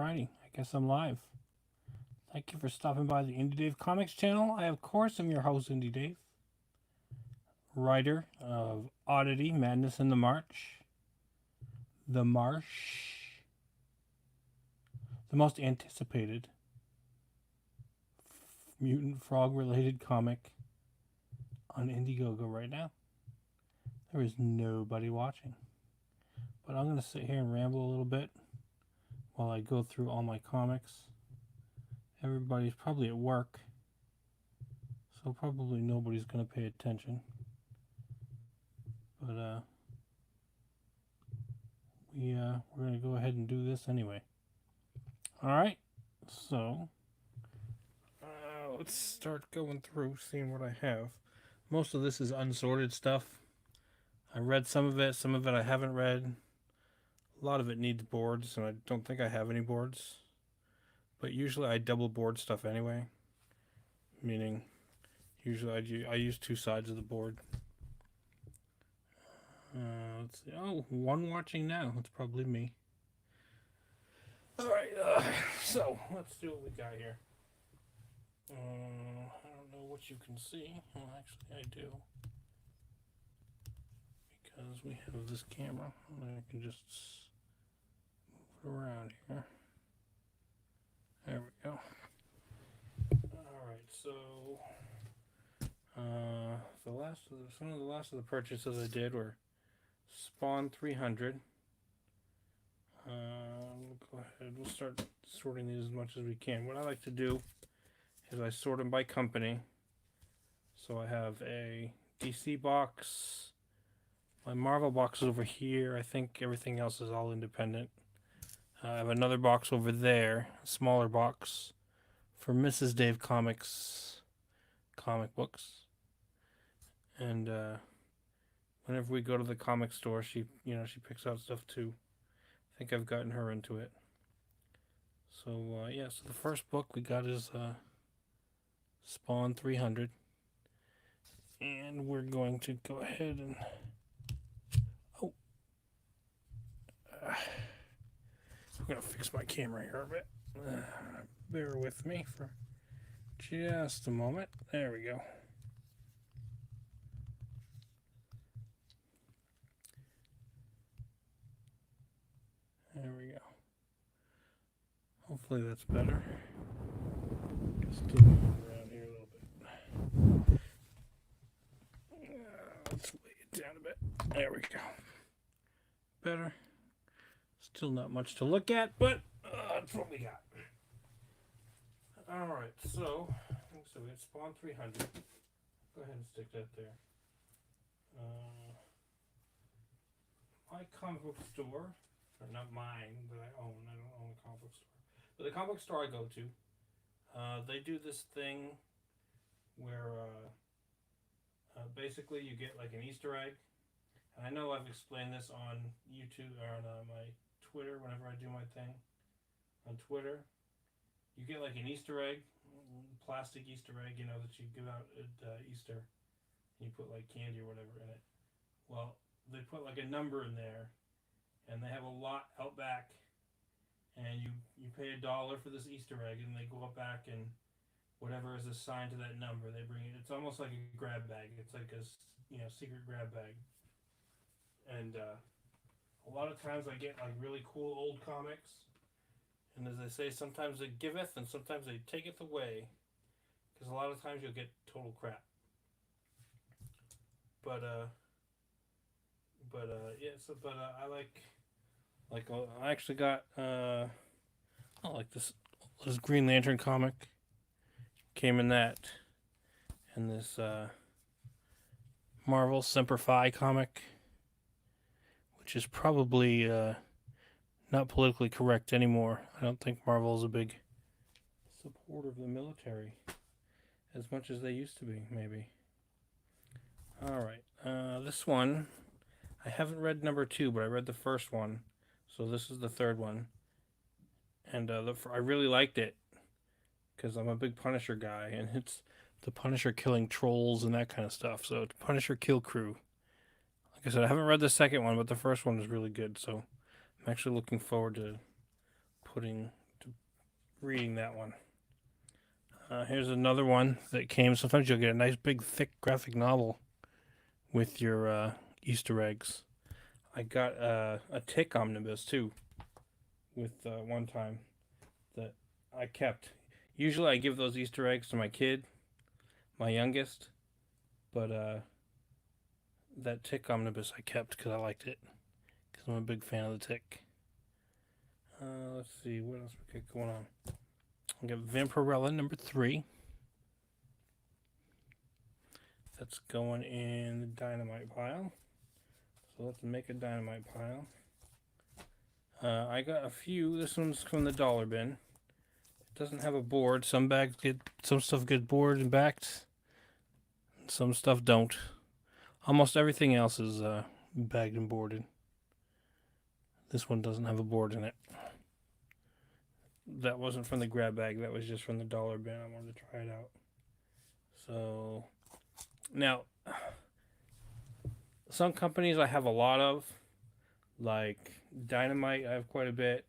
Alrighty, I guess I'm live. Thank you for stopping by the Indie Dave Comics channel. I, of course, am your host, Indie Dave, writer of Oddity, Madness in the Marsh, The Marsh, the most anticipated mutant frog-related comic on Indiegogo right now. There is nobody watching, but I'm going to sit here and ramble a little bit while I go through all my comics. Everybody's probably at work, so probably nobody's going to pay attention. But we're going to go ahead and do this anyway. All right, so let's start going through, seeing what I have. Most of this is unsorted stuff. I read some of it I haven't read. A lot of it needs boards, and I don't think I have any boards. But usually I double board stuff anyway. Meaning, usually I use two sides of the board. Let's see. Oh, one watching now. It's probably me. Alright, so let's see what we got here. I don't know what you can see. Well, actually, I do. Because we have this camera. I can just move it around here. There we go. Alright, so some of the last of the purchases I did were Spawn 300. We'll go ahead. We'll start sorting these as much as we can. What I like to do is I sort them by company. So I have a DC box. My Marvel box is over here. I think everything else is all independent. I have another box over there, a smaller box, for Mrs. Dave Comics comic books. And whenever we go to the comic store, she picks out stuff too. I think I've gotten her into it. So so the first book we got is Spawn 300, and we're going to go ahead and I'm going to fix my camera here a bit. Bear with me for just a moment. There we go. There we go. Hopefully that's better. Still moving around here a little bit. Let's lay it down a bit. There we go. Better. Still not much to look at, but that's what we got. Alright, so we got Spawn 300. Go ahead and stick that there. My comic book store, or not mine, that I don't own a comic book store, but the comic book store I go to, they do this thing where basically you get like an Easter egg. And I know I've explained this on YouTube or on my Twitter whenever I do my thing on Twitter. You get like an Easter egg, plastic Easter egg, that you give out at Easter. And you put like candy or whatever in it. Well, they put like a number in there, and they have a lot out back, and you pay $1 for this Easter egg, and they go up back and whatever is assigned to that number, they bring it. It's almost like a grab bag. It's like a secret grab bag. And a lot of times I get like really cool old comics, and as they say, sometimes they giveth and sometimes they taketh away, because a lot of times you'll get total crap. But I like I actually got I like this Green Lantern comic. Came in that, and this Marvel Semper Fi comic, which is probably not politically correct anymore. I don't think Marvel is a big supporter of the military as much as they used to be, maybe. Alright, this one, I haven't read number 2, but I read the first one, so this is the third one. And I really liked it, because I'm a big Punisher guy, and it's the Punisher killing trolls and that kind of stuff, so it's Punisher Kill Crew. Like I said, I haven't read the second one, but the first one was really good, so I'm actually looking forward to reading that one. Here's another one that came. Sometimes you'll get a nice big thick graphic novel with your Easter eggs. I got a tick omnibus too with one time that I kept. Usually I give those Easter eggs to my kid, my youngest, but that tick omnibus I kept because I liked it, because I'm a big fan of the tick. Let's see, what else we got going on? I got Vampirella number 3. That's going in the dynamite pile. So let's make a dynamite pile. I got a few. This one's from the dollar bin. It doesn't have a board. Some stuff gets boarded and backed. Some stuff don't. Almost everything else is bagged and boarded. This one doesn't have a board in it. That wasn't from the grab bag. That was just from the dollar bin. I wanted to try it out. So now, some companies I have a lot of, like Dynamite I have quite a bit,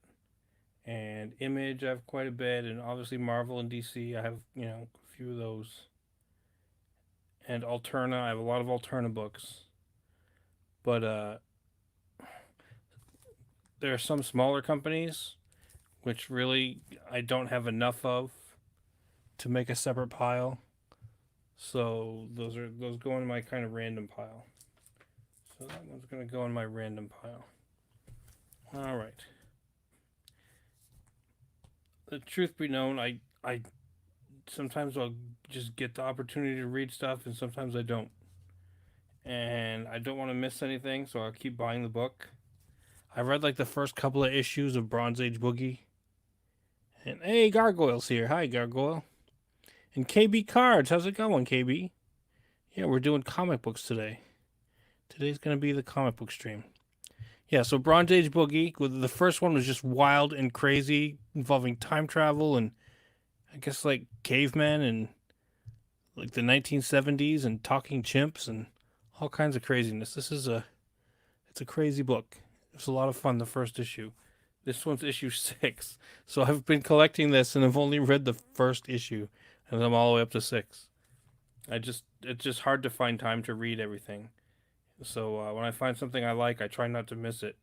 and Image I have quite a bit, and obviously Marvel and DC I have, a few of those. And Alterna, I have a lot of Alterna books. But there are some smaller companies which really I don't have enough of to make a separate pile. So those go in my kind of random pile. So that one's going to go in my random pile. All right. The truth be known, I sometimes I'll just get the opportunity to read stuff, and sometimes I don't. And I don't want to miss anything, so I'll keep buying the book. I read like the first couple of issues of Bronze Age Boogie. And hey, Gargoyle's here. Hi, Gargoyle. And KB Cards. How's it going, KB? Yeah, we're doing comic books today. Today's going to be the comic book stream. Yeah, so Bronze Age Boogie. The first one was just wild and crazy, involving time travel and I guess like cavemen and like the 1970s and talking chimps and all kinds of craziness. It's a crazy book. It was a lot of fun, the first issue. This one's issue 6. So I've been collecting this and I've only read the first issue and I'm all the way up to 6. It's just hard to find time to read everything. So when I find something I like, I try not to miss it,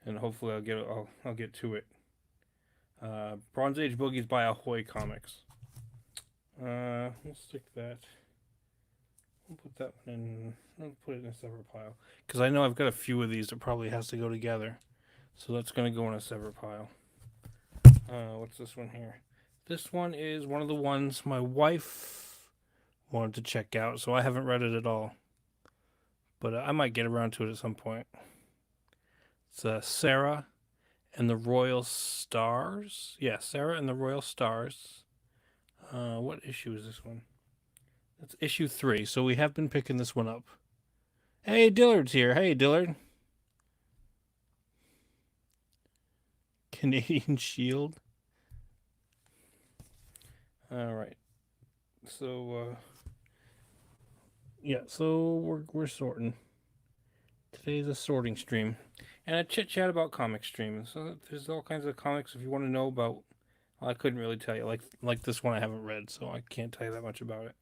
and hopefully I'll get to it. Bronze Age Boogies by Ahoy Comics. We'll stick that. We'll put that one in. I'll put it in a separate pile because I know I've got a few of these that probably has to go together. So that's going to go in a separate pile. What's this one here? This one is one of the ones my wife wanted to check out, so I haven't read it at all. But I might get around to it at some point. It's Sarah and the Royal Stars. Yeah, Sarah and the Royal Stars. What issue is this one? It's issue 3, so we have been picking this one up. Hey, Dillard's here. Hey, Dillard. Canadian Shield. All right. So, yeah, so we're sorting. Today's a sorting stream. And a chit-chat about comic stream. So there's all kinds of comics if you want to know about. Well, I couldn't really tell you. Like this one I haven't read, so I can't tell you that much about it.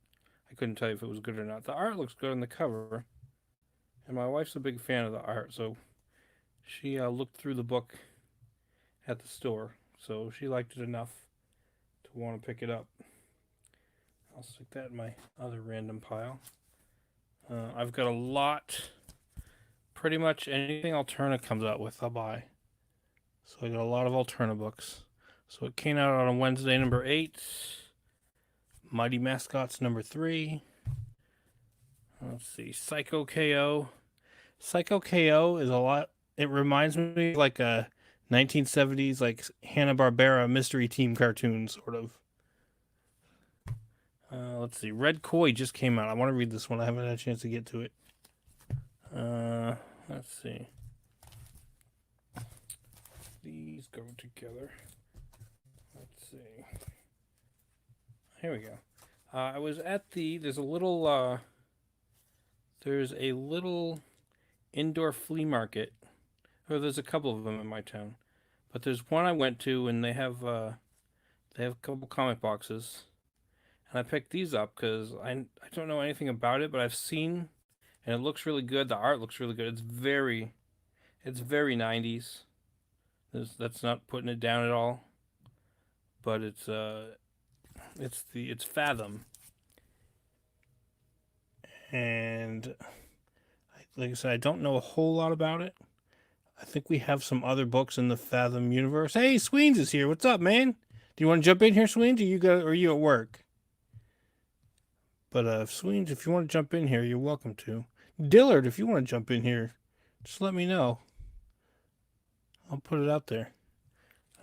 I couldn't tell you if it was good or not. The art looks good on the cover. And my wife's a big fan of the art, so she looked through the book at the store. So she liked it enough to want to pick it up. I'll stick that in my other random pile. I've got a lot. Pretty much anything Alterna comes out with, I'll buy. So I got a lot of Alterna books. So it came out on Wednesday, number 8. Mighty Mascots, number 3. Let's see. Psycho KO. Psycho KO is a lot. It reminds me of like a 1970s like Hanna-Barbera mystery team cartoon, sort of. Let's see. Red Koi just came out. I want to read this one. I haven't had a chance to get to it. Let's see. These go together. Let's see. Here we go. I was at there's a little indoor flea market. Or there's a couple of them in my town. But there's one I went to and they have They have a couple comic boxes. And I picked these up because I don't know anything about it, but I've seen, and it looks really good. The art looks really good. It's very 90s. That's not putting it down at all. But it's Fathom. And like I said, I don't know a whole lot about it. I think we have some other books in the Fathom universe. Hey, Sweens is here. What's up, man? Do you want to jump in here, Sweens? Or are you at work? But Sweens, if you want to jump in here, you're welcome to. Dillard, if you want to jump in here, just let me know. I'll put it out there.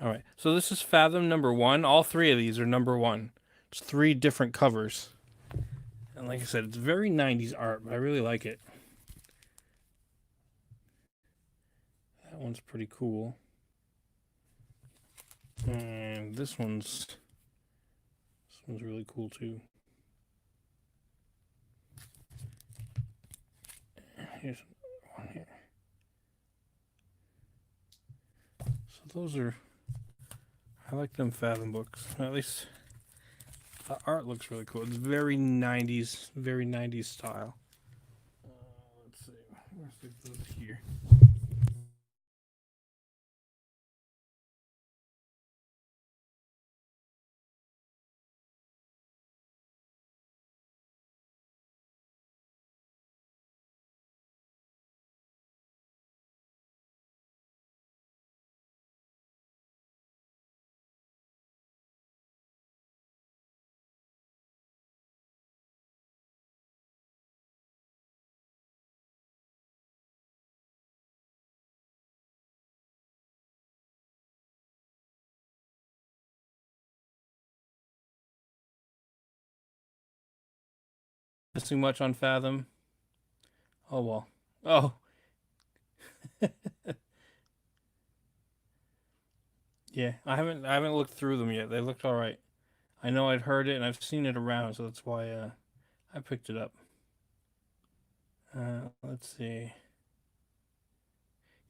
All right. So this is Fathom #1. All three of these are #1. It's 3 different covers. And like I said, it's very 90s art. I really like it. That one's pretty cool. And this one's really cool too. Here's one here. So those are, I like them Fathom books. At least the art looks really cool. It's very 90s style. Let's see. Where's those here? Missing much on Fathom? Oh well. Oh. Yeah, I haven't looked through them yet. They looked all right. I know I'd heard it and I've seen it around, so that's why I picked it up. Let's see.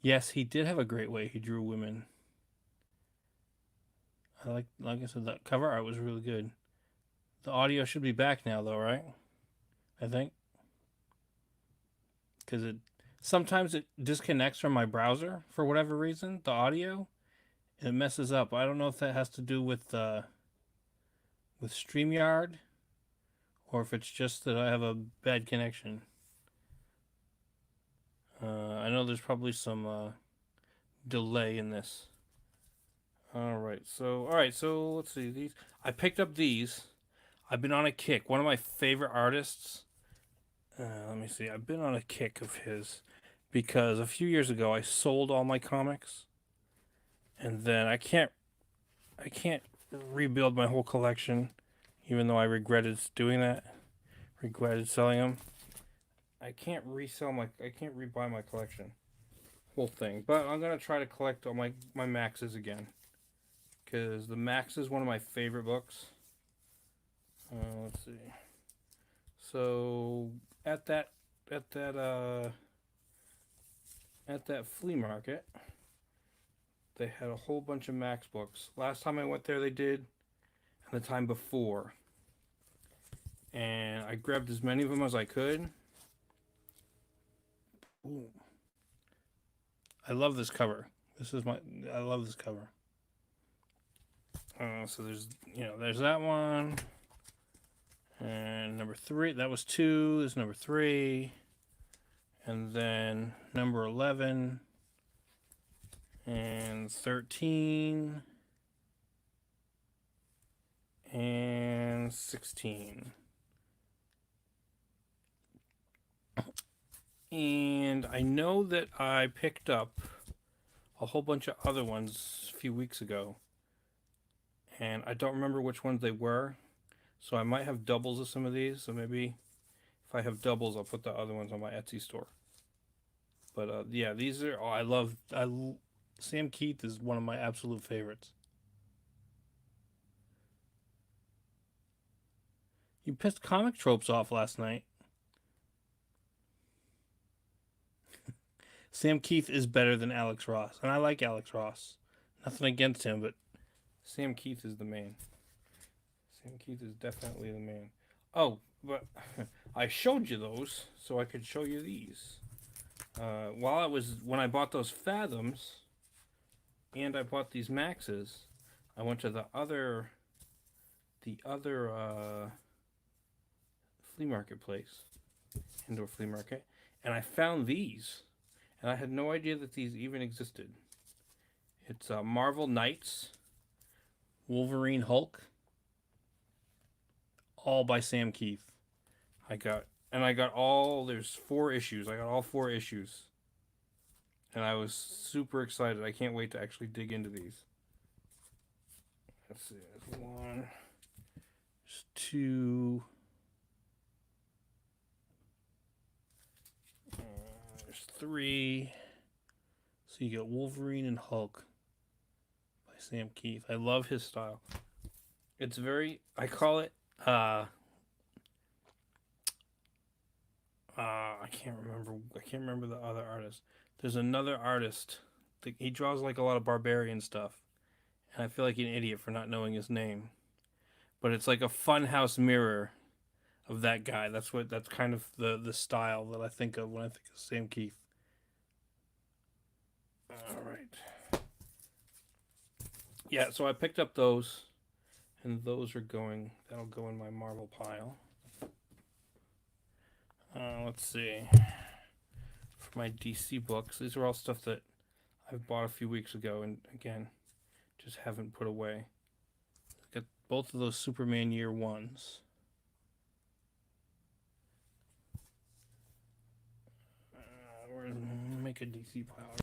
Yes, he did have a great way he drew women. Like I said, that cover art was really good. The audio should be back now, though, right? I think because sometimes it disconnects from my browser for whatever reason. The audio it messes up. I don't know if that has to do with StreamYard or if it's just that I have a bad connection. I know there's probably some delay in this. All right, so let's see these. I picked up these. I've been on a kick. One of my favorite artists. Let me see. I've been on a kick of his because a few years ago I sold all my comics, and then I can't rebuild my whole collection, even though I regretted doing that. Regretted selling them. I can't rebuy my collection, whole thing. But I'm gonna try to collect all my Maxes again, because the Max is one of my favorite books. Let's see. So at that flea market, they had a whole bunch of Max books. Last time I went there, they did, and the time before. And I grabbed as many of them as I could. Ooh. I love this cover. I love this cover. So there's that one. And number 3, that was 2. This is number 3. And then number 11. And 13. And 16. And I know that I picked up a whole bunch of other ones a few weeks ago. And I don't remember which ones they were. So I might have doubles of some of these. So maybe if I have doubles, I'll put the other ones on my Etsy store. But yeah, these are. Oh, Sam Keith is one of my absolute favorites. You pissed comic tropes off last night. Sam Keith is better than Alex Ross, and I like Alex Ross. Nothing against him, but Sam Keith is the man. Sam Keith is definitely the man. Oh, but I showed you those so I could show you these. When I bought those Fathoms, and I bought these Maxes, I went to the other flea market place, indoor flea market, and I found these, and I had no idea that these even existed. It's Marvel Knights, Wolverine Hulk, all by Sam Keith. I got there's 4 issues. I got all 4 issues. And I was super excited. I can't wait to actually dig into these. Let's see, there's 1, there's 2, there's 3. So you get Wolverine and Hulk by Sam Keith. I love his style. It's very, I call it, I can't remember the other artist. There's another artist. He draws like a lot of barbarian stuff. And I feel like an idiot for not knowing his name. But it's like a funhouse mirror of that guy. That's kind of the style that I think of when I think of Sam Keith. Alright. Yeah, so I picked up those. And that'll go in my Marvel pile. Let's see. For my DC books, these are all stuff that I've bought a few weeks ago, and again, just haven't put away. Got both of those Superman Year 1s. Make a DC pile.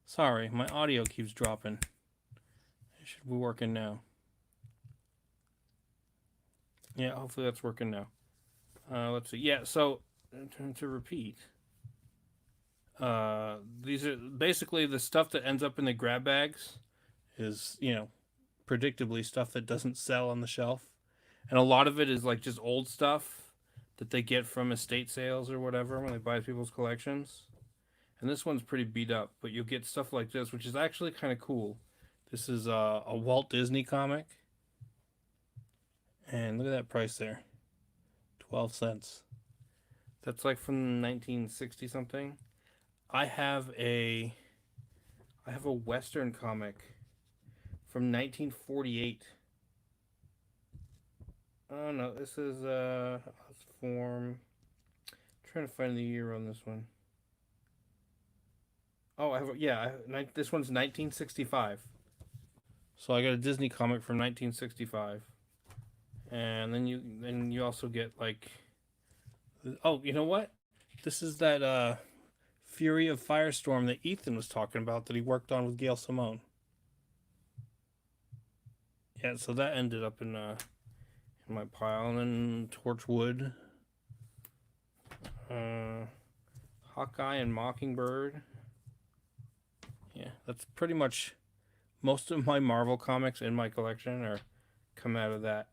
Sorry, my audio keeps dropping. It should be working now. Yeah, hopefully that's working now. Let's see. Yeah, so to repeat, these are basically the stuff that ends up in the grab bags is, predictably stuff that doesn't sell on the shelf. And a lot of it is like just old stuff that they get from estate sales or whatever when they buy people's collections. And this one's pretty beat up, but you'll get stuff like this, which is actually kind of cool. This is a Walt Disney comic. And look at that price there. 12 cents. That's like from 1960 something. I have a Western comic from 1948. Oh no, this is form. I'm trying to find the year on this one. Oh, this one's 1965. So I got a Disney comic from 1965. And then you also get like, oh, you know what? This is that Fury of Firestorm that Ethan was talking about that he worked on with Gail Simone. Yeah, so that ended up in my pile. And then Torchwood, Hawkeye and Mockingbird. Yeah, that's pretty much most of my Marvel comics in my collection come out of the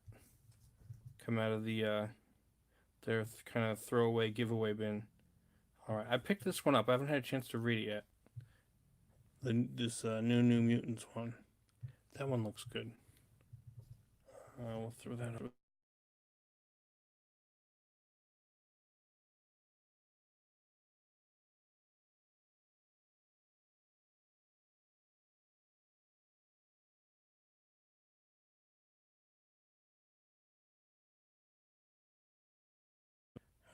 their kind of throwaway giveaway bin. All right, I picked this one up. I haven't had a chance to read it yet. This New Mutants one. That one looks good. We'll throw that up.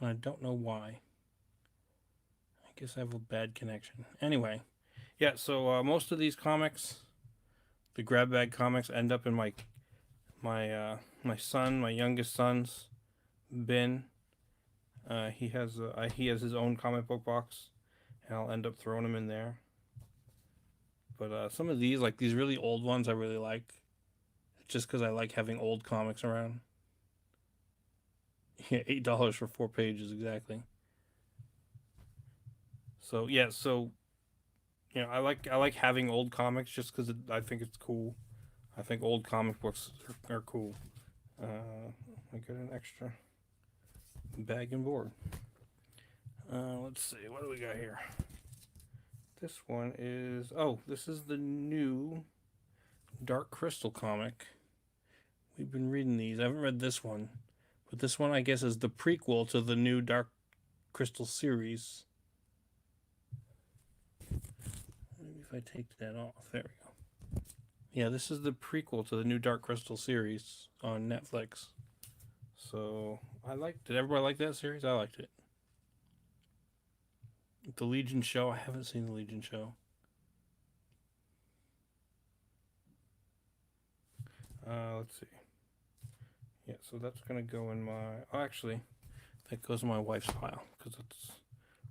And I don't know why. I guess I have a bad connection. Anyway, Yeah, so most of these comics, the grab bag comics, end up in my youngest son's bin. He has his own comic book box, and I'll end up throwing them in there. But some of these, like these really old ones, I really like, just because I like having old comics around. Yeah, $8 for 4 pages exactly. So yeah, so I like having old comics just because I think it's cool. I think old comic books are cool. I got an extra bag and board. Let's see, what do we got here? This one is this is the new Dark Crystal comic. We've been reading these. I haven't read this one, but this one I guess is the prequel to the new Dark Crystal series. Maybe if I take that off, there we go. Yeah, this is the prequel to the new Dark Crystal series on Netflix. So did everybody like that series? I liked it. The Legion show, I haven't seen the Legion show. Let's see. Yeah, so that's gonna go in my. Oh, actually, that goes in my wife's pile because it's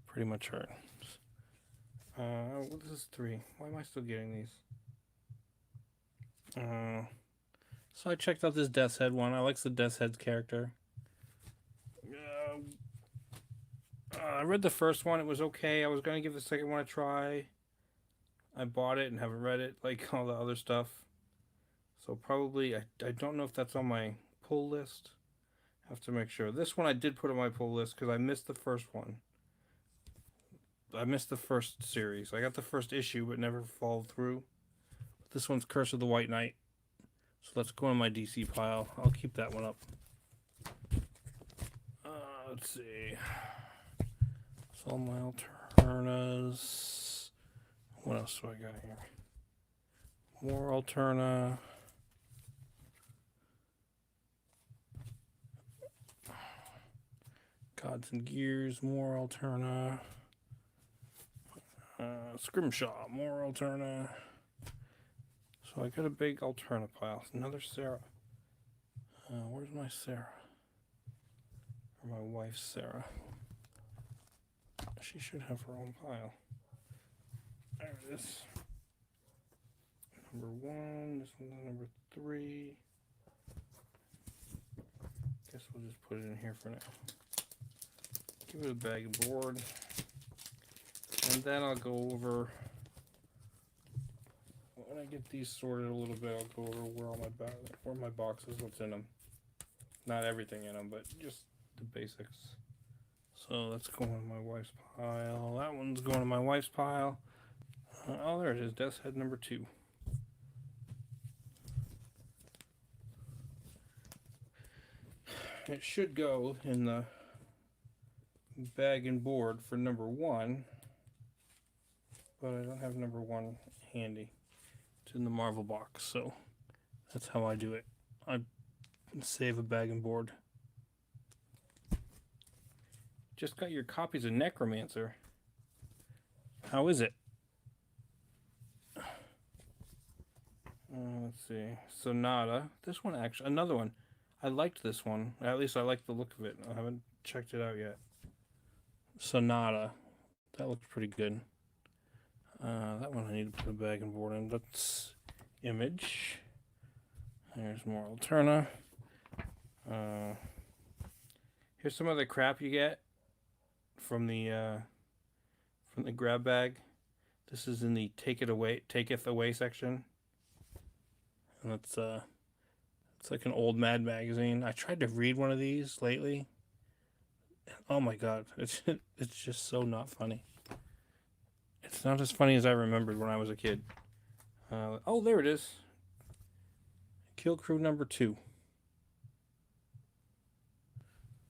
pretty much hers. This is 3. Why am I still getting these? So I checked out this Death's Head one. I like the Death's Head character. I read the first one. It was okay. I was gonna give the second one a try. I bought it and haven't read it like all the other stuff. So probably I don't know if that's on my pull list. I have to make sure. This one I did put on my pull list because I missed the first one. I missed the first series. I got the first issue but never followed through. This one's Curse of the White Knight. So let's go in my DC pile. I'll keep that one up. Let's see. That's all my Alternas. What else do I got here? More Alterna. Gods and Gears, more Alterna. Scrimshaw, more Alterna. So I got a big Alterna pile. Another Sarah. Where's my Sarah? Or my wife's Sarah. She should have her own pile. There it is. Number 1. This one's number 3. Guess we'll just put it in here for now. Give it a bag of board. And then I'll go over, when I get these sorted a little bit, I'll go over where my boxes, what's in them. Not everything in them, but just the basics. So that's going in my wife's pile. That one's going in my wife's pile. Oh, there it is. Death's Head number 2. It should go in the bag and board for number 1, but I don't have number 1 handy. It's in the Marvel box, so that's how I do it. I save a bag and board. Just got your copies of Necromancer. How is it? Let's see. Sonata. This one actually, another one. I liked this one. At least I like the look of it. I haven't checked it out yet. Sonata. That looks pretty good. That one I need to put a bag and board in. That's Image. There's more Alterna. Here's some of the crap you get from the grab bag. This is in the taketh away section. And it's like an old Mad magazine. I tried to read one of these lately. Oh my god, it's just so not funny. It's not as funny as I remembered when I was a kid. Oh, there it is. Kill Crew number 2.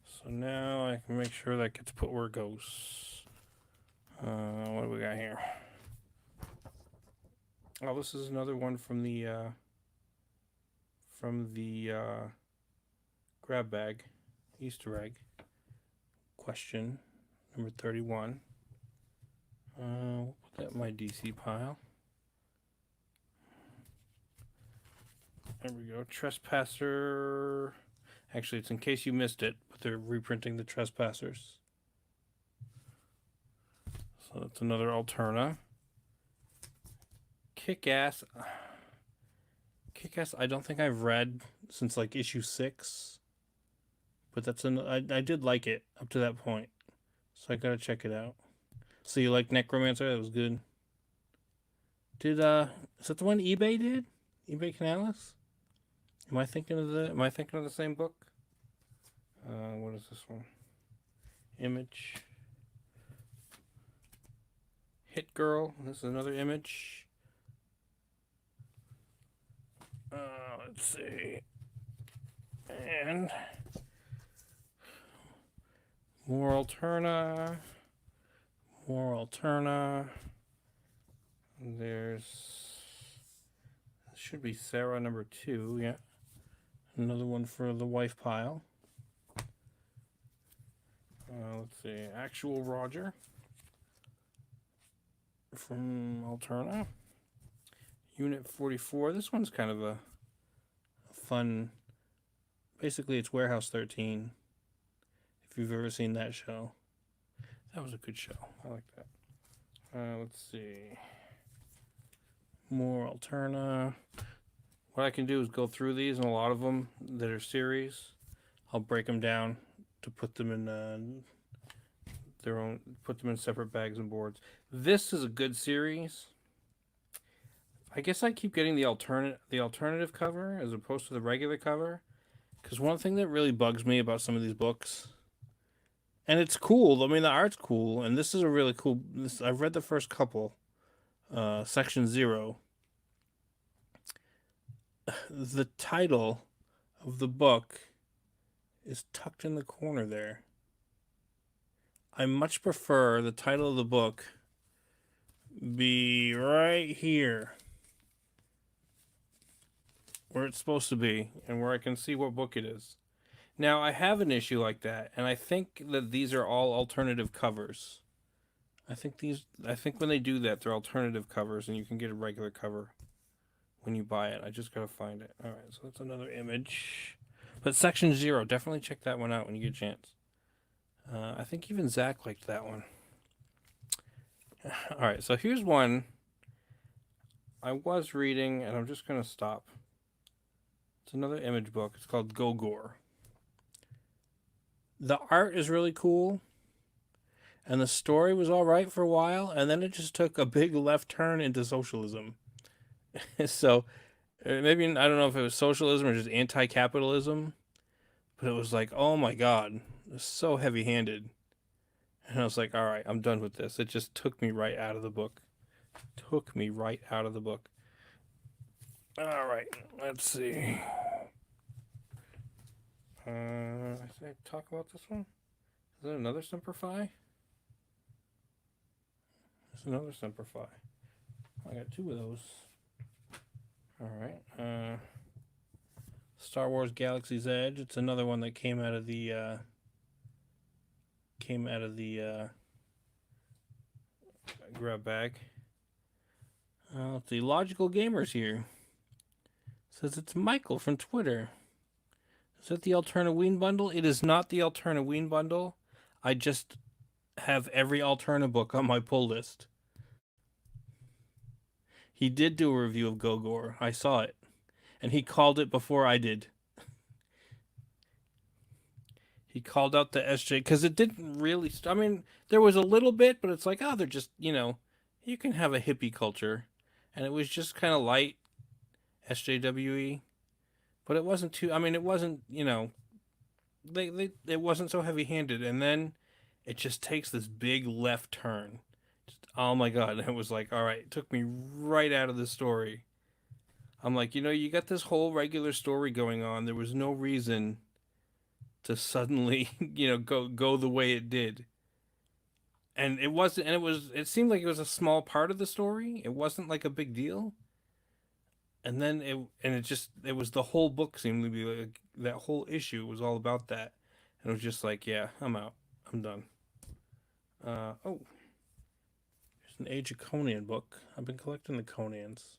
So now I can make sure that gets put where it goes. What do we got here? Oh, this is another one from the grab bag Easter egg. Question number 31. We'll put At my DC pile. There we go. Trespasser. Actually, it's in case you missed it, but they're reprinting the Trespassers. So that's another Alterna. Kick-Ass. Kick-Ass, I don't think I've read since like issue 6. But that's I did like it up to that point. So I gotta check it out. So you like Necromancer? That was good. Is that the one eBay did? eBay Canalis? Am I thinking of the same book? What is this one? Image. Hit Girl. This is another Image. Let's see. And more Alterna. Should be Sarah number 2, yeah. Another one for the wife pile. Let's see, Actual Roger from Alterna. Unit 44. This one's kind of a fun. Basically, it's Warehouse 13. If you've ever seen that show, that was a good show. I like that. Let's see. More Alterna. What I can do is go through these, and a lot of them that are series, I'll break them down to put them in their own, put them in separate bags and boards. This is a good series. I guess I keep getting the alternative cover as opposed to the regular cover, because one thing that really bugs me about some of these books, and it's cool. I mean, the art's cool, and this is a really cool. I've read the first couple, Section 0. The title of the book is tucked in the corner there. I much prefer the title of the book be right here, where it's supposed to be, and where I can see what book it is. Now, I have an issue like that, and I think that these are all alternative covers. I think when they do that, they're alternative covers, and you can get a regular cover when you buy it. I just gotta find it. All right, so that's another Image. But Section 0, definitely check that one out when you get a chance. I think even Zach liked that one. All right, so here's one I was reading, and I'm just gonna stop. It's another Image book. It's called Gogor. The art is really cool, and the story was all right for a while, and then it just took a big left turn into socialism. So maybe, I don't know if it was socialism or just anti-capitalism, but it was like, oh my god, it's so heavy-handed. And I was like, all right, I'm done with this. It just took me right out of the book. All right, let's see. I talk about this one? Is that another Semper Fi? It's another Semper Fi. I got 2 of those. All right. Star Wars Galaxy's Edge. It's another one that came out of the grab bag. Let's see. Logical Gamers here. Says it's Michael from Twitter. Is that the Alternaween bundle? It is not the Alternaween bundle. I just have every Alterna book on my pull list. He did do a review of Gogor. I saw it. And he called it before I did. He called out the SJ, because it didn't really... I mean, there was a little bit, but it's like, oh, they're just, you can have a hippie culture. And it was just kind of light SJWE. But it wasn't too... I mean, it wasn't, it wasn't so heavy-handed. And then it just takes this big left turn. Oh my god, it was like, all right, it took me right out of the story. I'm like, you got this whole regular story going on. There was no reason to suddenly, go the way it did. And it wasn't, and it seemed like it was a small part of the story. It wasn't like a big deal. And then it was the whole book seemed to be like, that whole issue was all about that. And it was just like, yeah, I'm out. I'm done. Oh. It's an Age of Conan book. I've been collecting the Conans.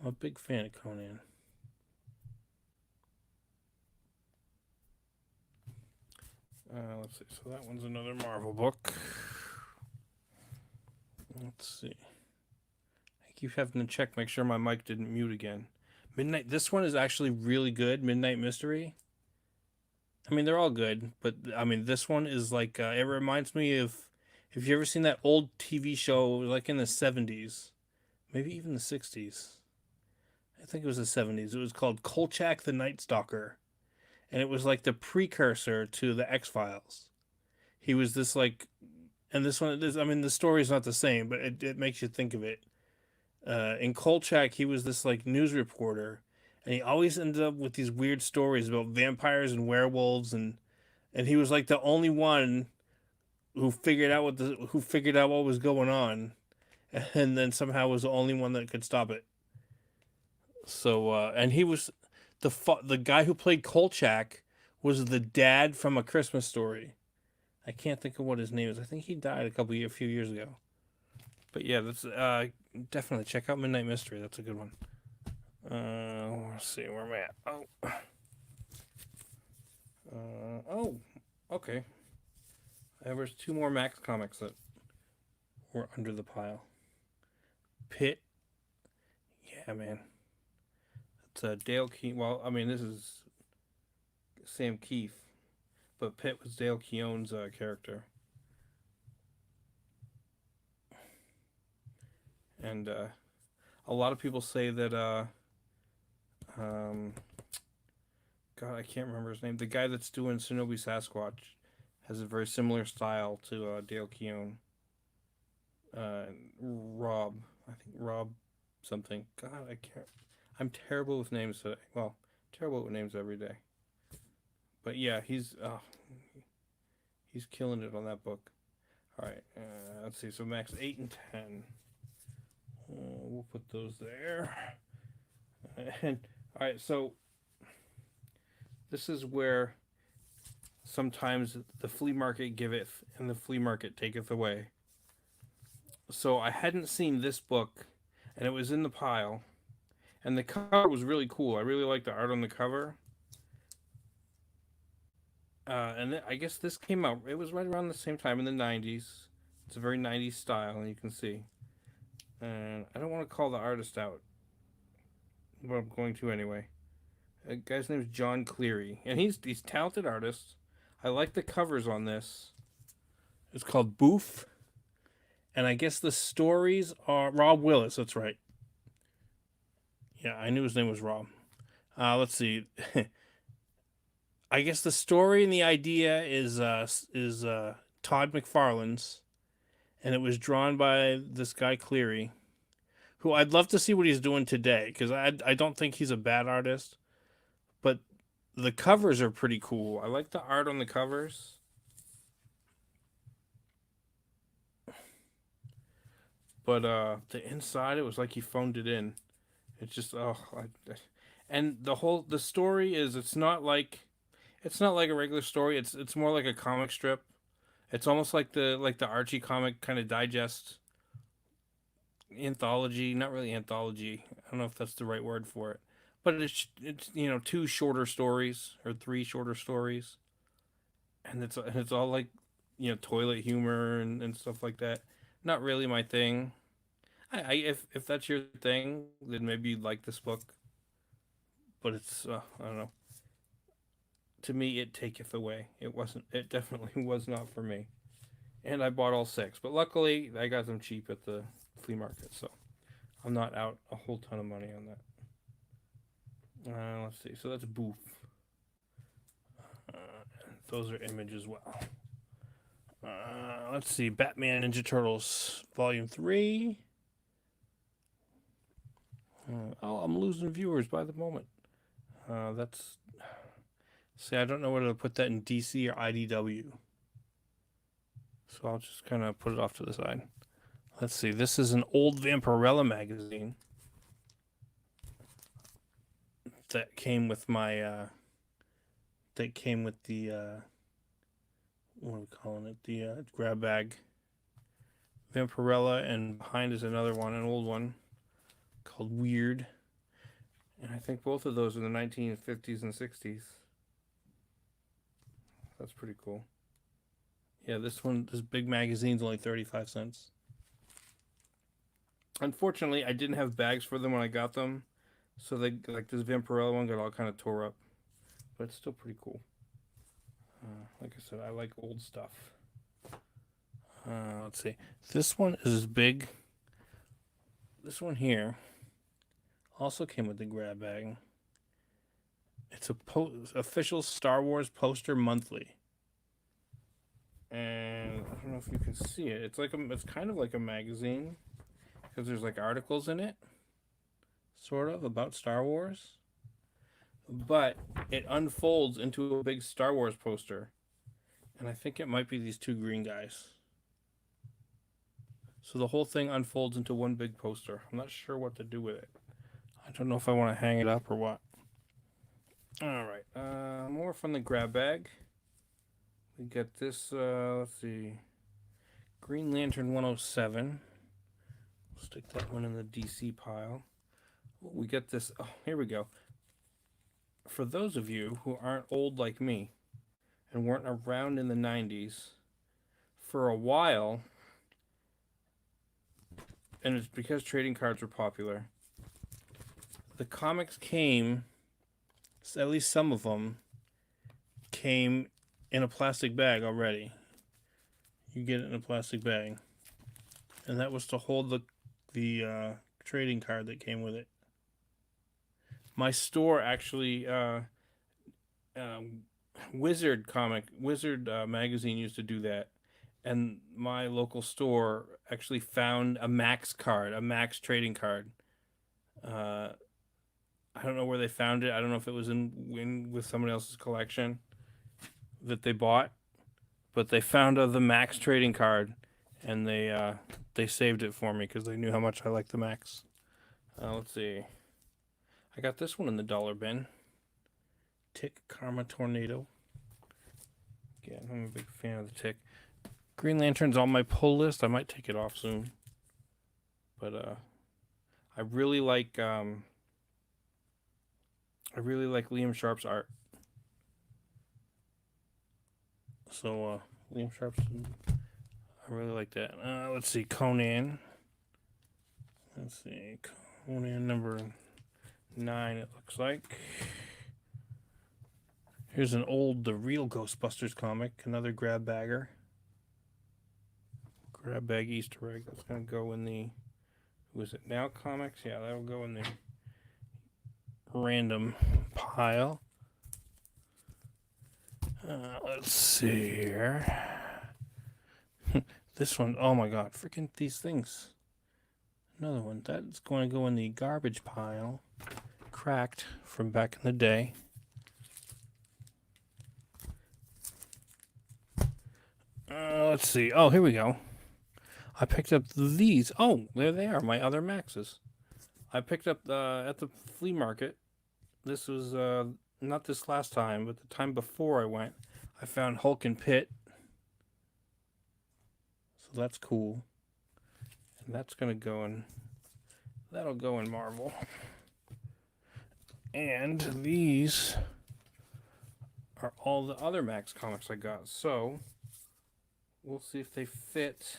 I'm a big fan of Conan. Let's see. So that one's another Marvel book. Let's see. I keep having to check, make sure my mic didn't mute again. Midnight. This one is actually really good. Midnight Mystery. I mean, they're all good, but I mean, this one is like it reminds me of, if you ever seen that old TV show like in the 70s, maybe even the 60s. I think it was the 70s. It was called Kolchak the Night Stalker, and it was like the precursor to the X-Files. He was this like, and this one, I mean, the story's not the same, but it makes you think of it. In Kolchak, he was this like news reporter, and he always ended up with these weird stories about vampires and werewolves, and he was like the only one who figured out what was going on, and then somehow was the only one that could stop it. So and he was the guy who played Kolchak was the dad from A Christmas Story. I can't think of what his name is. I think he died a few years ago. But yeah, that's definitely check out Midnight Mystery. That's a good one. Let's see where am I at. Okay. There was 2 more Max comics that were under the pile. Pitt. Yeah, man. It's Dale Keown. Well, I mean, this is Sam Keefe, but Pitt was Dale Keown's character. And a lot of people say that God, I can't remember his name. The guy that's doing Shinobi Sasquatch has a very similar style to Dale Keown. Rob, I think Rob something. God, I can't. I'm terrible with names today. Well, terrible with names every day. But yeah, he's killing it on that book. All right, let's see. So Max 8 and 10. We'll put those there. And all right, so this is where sometimes the flea market giveth and the flea market taketh away. So I hadn't seen this book, and it was in the pile, and the cover was really cool. I really liked the art on the cover. And I guess this came out, it was right around the same time in the 90s. It's a very 90s style, and you can see. And I don't want to call the artist out, but I'm going to anyway. The guy's name is John Cleary, and he's a talented artist. I like the covers on this. It's called Boof, and I guess the stories are Rob Willis. That's right. Yeah, I knew his name was Rob. Let's see. I guess the story and the idea is Todd McFarlane's, and it was drawn by this guy Cleary, who I'd love to see what he's doing today, because I don't think he's a bad artist, but the covers are pretty cool. I like the art on the covers. But the inside, it was like he phoned it in. It's just and the story is it's not like a regular story. It's more like a comic strip. It's almost like the Archie comic kind of digest anthology, not really anthology. I don't know if that's the right word for it, but it's 2 shorter stories or 3 shorter stories, and it's all like toilet humor and stuff like that. Not really my thing. If that's your thing, then maybe you'd like this book. But it's I don't know. To me, it taketh away. It wasn't. It definitely was not for me. And I bought all 6, but luckily I got them cheap at the flea market, so I'm not out a whole ton of money on that. Let's see. So that's Boof. Those are Image as well. Let's see. Batman Ninja Turtles Volume 3. I'm losing viewers by the moment. See, I don't know whether to put that in DC or IDW. So I'll just kind of put it off to the side. Let's see. This is an old Vampirella magazine that came with my that came with the what are we calling it? The grab bag. Vampirella, and behind is another one, an old one called Weird. And I think both of those are the 1950s and 60s. That's pretty cool. Yeah, this big magazine's only 35 cents. Unfortunately, I didn't have bags for them when I got them, so they, like this Vampirella one, got all kind of tore up. But it's still pretty cool. Like I said, I like old stuff. Let's see. This one is as big. This one here also came with the grab bag. It's a official Star Wars poster monthly, and I don't know if you can see it. It's kind of like a magazine because there's like articles in it, sort of about Star Wars, but it unfolds into a big Star Wars poster, and I think it might be these two green guys. So the whole thing unfolds into one big poster. I'm not sure what to do with it. I don't know if I want to hang it up or what. Alright, more from the grab bag. We got this, let's see, Green Lantern 107. We'll stick that one in the DC pile. We got this, oh, here we go. For those of you who aren't old like me and weren't around in the 90s, for a while, and it's because trading cards were popular, the comics came, at least some of them, came in a plastic bag already. You get it in a plastic bag. And that was to hold the trading card that came with it. My store actually, Wizard magazine used to do that. And my local store actually found a Max card, a Max trading card. I don't know where they found it. I don't know if it was in with somebody else's collection that they bought, but they found the Max trading card, and they saved it for me because they knew how much I like the Max. Let's see. I got this one in the dollar bin. Tick Karma Tornado. Again, I'm a big fan of the Tick. Green Lantern's on my pull list. I might take it off soon. But I really like Liam Sharp's art. So Liam Sharp's, I really like that. Let's see, Conan. Let's see, Conan number 9. It looks like. Here's an old, the real Ghostbusters comic. Another grab bagger. Grab bag Easter egg. That's gonna go in the. Was it Now Comics? Yeah, that'll go in the random pile. Let's see here. This one, oh my god, freaking these things. Another one. That's going to go in the garbage pile. Cracked from back in the day. Let's see. Oh, here we go. I picked up these. Oh, there they are, my other Maxes. I picked up at the flea market. This was not this last time, but the time before I went. I found Hulk and Pit. So that's cool. And that's going to go in. That'll go in Marvel. And these are all the other Max comics I got. So we'll see if they fit.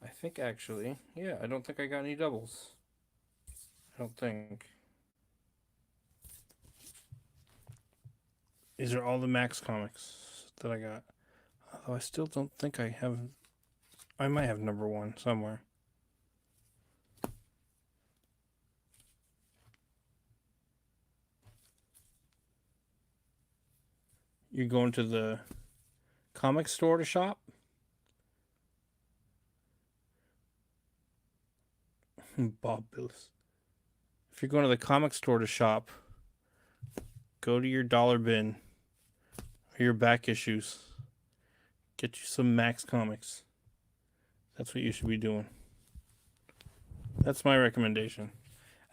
I think actually, yeah, I don't think I got any doubles. I don't think. These are all the Max comics that I got. Although I still don't think I have. I might have number 1 somewhere. You're going to the comic store to shop? Bob Billis. If you're going to the comic store to shop, go to your dollar bin or your back issues. Get you some Max comics. That's what you should be doing. That's my recommendation.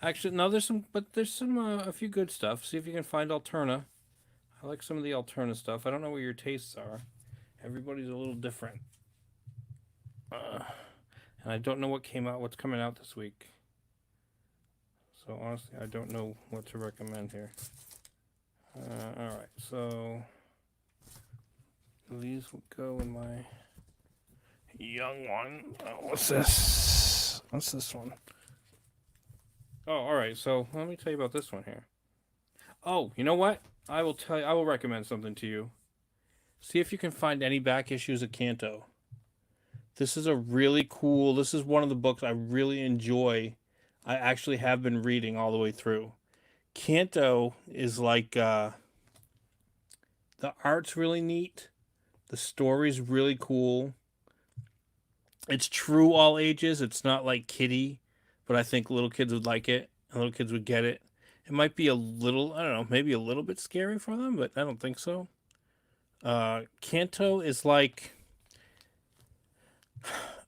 Actually, no, there's some a few good stuff. See if you can find Alterna. I like some of the Alterna stuff. I don't know what your tastes are. Everybody's a little different. And I don't know what's coming out this week. So honestly, I don't know what to recommend here. Alright, so these will go in my young one. What's this? What's this one? Oh, alright, so let me tell you about this one here. Oh, you know what? I will recommend something to you. See if you can find any back issues of Canto. This is this is one of the books I really enjoy. I actually have been reading all the way through. Canto is like, the art's really neat. The story's really cool. It's true all ages. It's not like kiddie, but I think little kids would like it. And little kids would get it. It might be a little, I don't know, maybe a little bit scary for them, but I don't think so. Canto is like,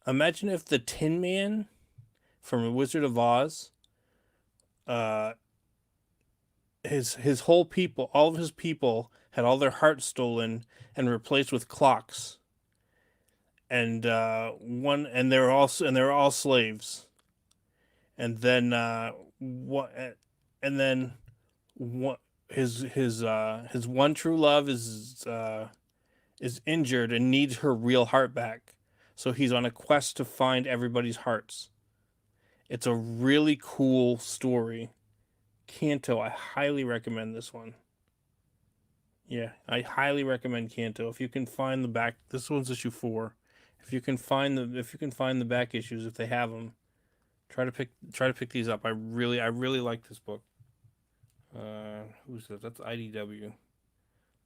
imagine if the Tin Man from Wizard of Oz, his whole people, all of his people had all their hearts stolen and replaced with clocks. And they're all slaves. And then his one true love is injured and needs her real heart back. So he's on a quest to find everybody's hearts. It's a really cool story. Canto, I highly recommend this one. Yeah, I highly recommend Canto. If you can find the back, this one's issue 4. If you can find the back issues, if they have them, try to pick these up. I really like this book. Who's that? That's IDW.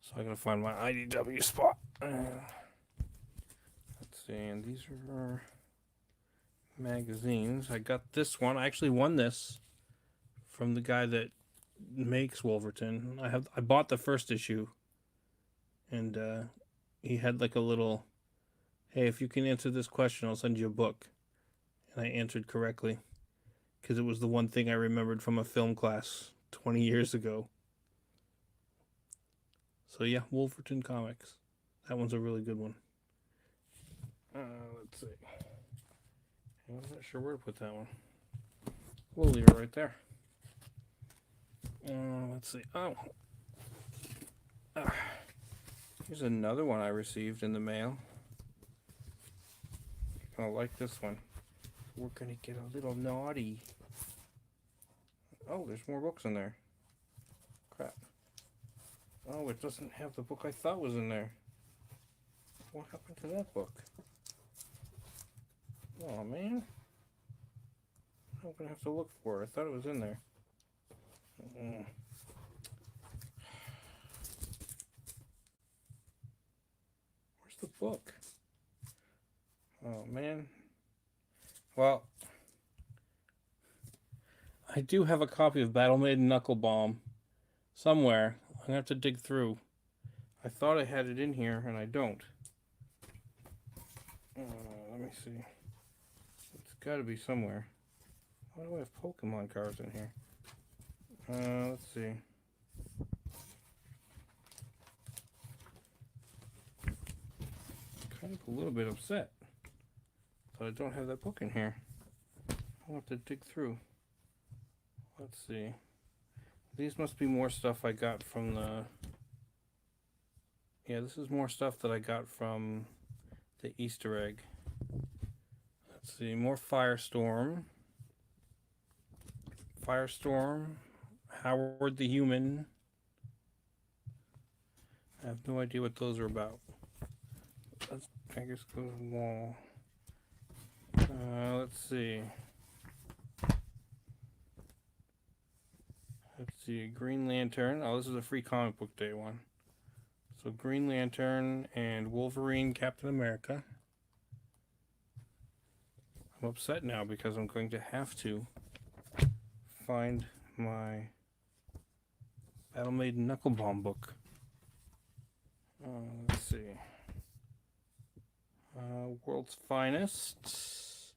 So I gotta find my IDW spot. Let's see, and these are magazines. I got this one. I actually won this from the guy that makes Wolverton. I bought the first issue, and he had like a little, hey, if you can answer this question, I'll send you a book. And I answered correctly because it was the one thing I remembered from a film class 20 years ago. So yeah, Wolverton Comics. That one's a really good one. Let's see. I'm not sure where to put that one. We'll leave it right there. Let's see. Here's another one I received in the mail. You're gonna like this one. We're gonna get a little naughty. Oh, there's more books in there. Crap. Oh, it doesn't have the book I thought was in there. What happened to that book? Oh, man. I'm gonna have to look for it. I thought it was in there. Where's the book? Oh, man. Well, I do have a copy of Battle Maiden Knuckle Bomb somewhere. I'm gonna have to dig through. I thought I had it in here, and I don't. Let me see. It's got to be somewhere. Why do I have Pokemon cards in here? Let's see. Kind of a little bit upset that I don't have that book in here. I'll have to dig through. Let's see. These must be more stuff I got from the... Yeah, this is more stuff that I got from the Easter egg. Let's see, more Firestorm. Howard the Human. I have no idea what those are about. Let's, I guess, go to the wall. Let's see. Let's see, Green Lantern. Oh, this is a free comic book day one. So Green Lantern and Wolverine, Captain America. I'm upset now because I'm going to have to find my Battle Maiden Knuckle Bomb book. Let's see. World's Finest.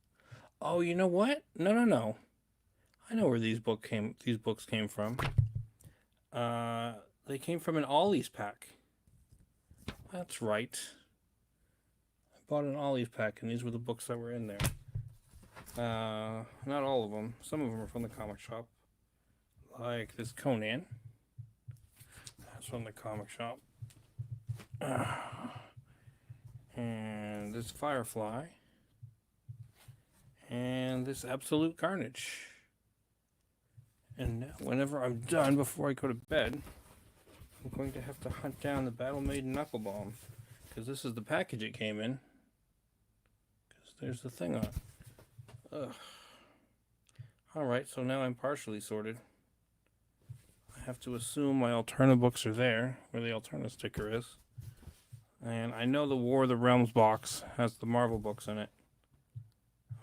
Oh, you know what? No. I know where these books came from. They came from an Ollie's pack. That's right. I bought an Ollie's pack, and these were the books that were in there. Not all of them. Some of them are from the comic shop. Like this Conan. That's from the comic shop. And this Firefly. And this Absolute Carnage. And now, whenever I'm done, before I go to bed, I'm going to have to hunt down the Battle Maiden Knuckle Bomb. Because this is the package it came in. Because there's the thing on it. Ugh. Alright, so now I'm partially sorted. I have to assume my Alterna books are there, where the Alterna sticker is. And I know the War of the Realms box has the Marvel books in it.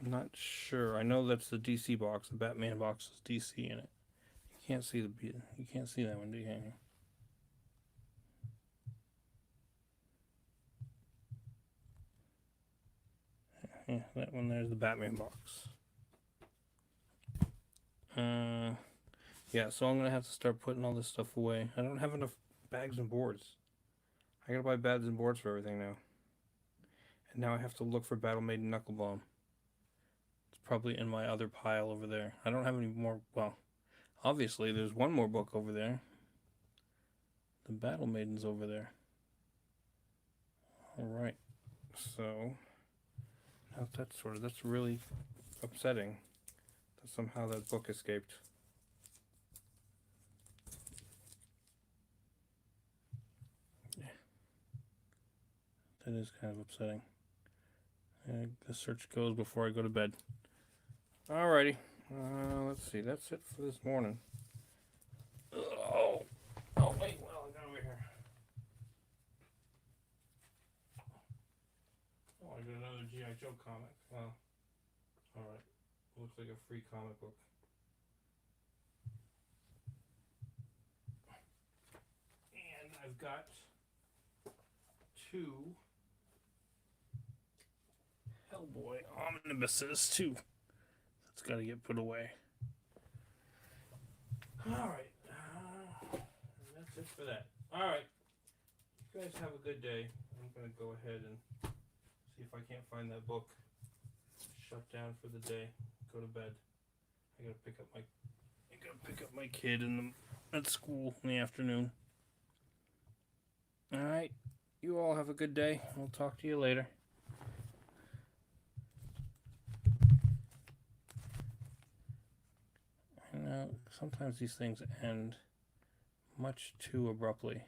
I'm not sure. I know that's the DC box. The Batman box is DC in it. You can't see that one, do you? Yeah, that one there's the Batman box. Yeah, so I'm gonna have to start putting all this stuff away. I don't have enough bags and boards. I gotta buy bags and boards for everything now. And now I have to look for Battle Maiden Knuckle Bomb. It's probably in my other pile over there. I don't have any more. Well, obviously there's one more book over there. The Battle Maiden's over there. Alright, so now that's really upsetting that somehow that book escaped. Yeah, that is kind of upsetting. The search goes before I go to bed. Alrighty, let's see, that's it for this morning. Oh wait, well, I got over here. Oh, I got another G.I. Joe comic. Well, alright. Looks like a free comic book. And I've got 2 Hellboy omnibuses too. That's got to get put away. Alright. That's it for that. Alright. You guys have a good day. I'm going to go ahead and see if I can't find that book. Shut down for the day. Go to bed. I gotta pick up my kid at school in the afternoon. Alright. You all have a good day. We'll talk to you later. I know sometimes these things end much too abruptly.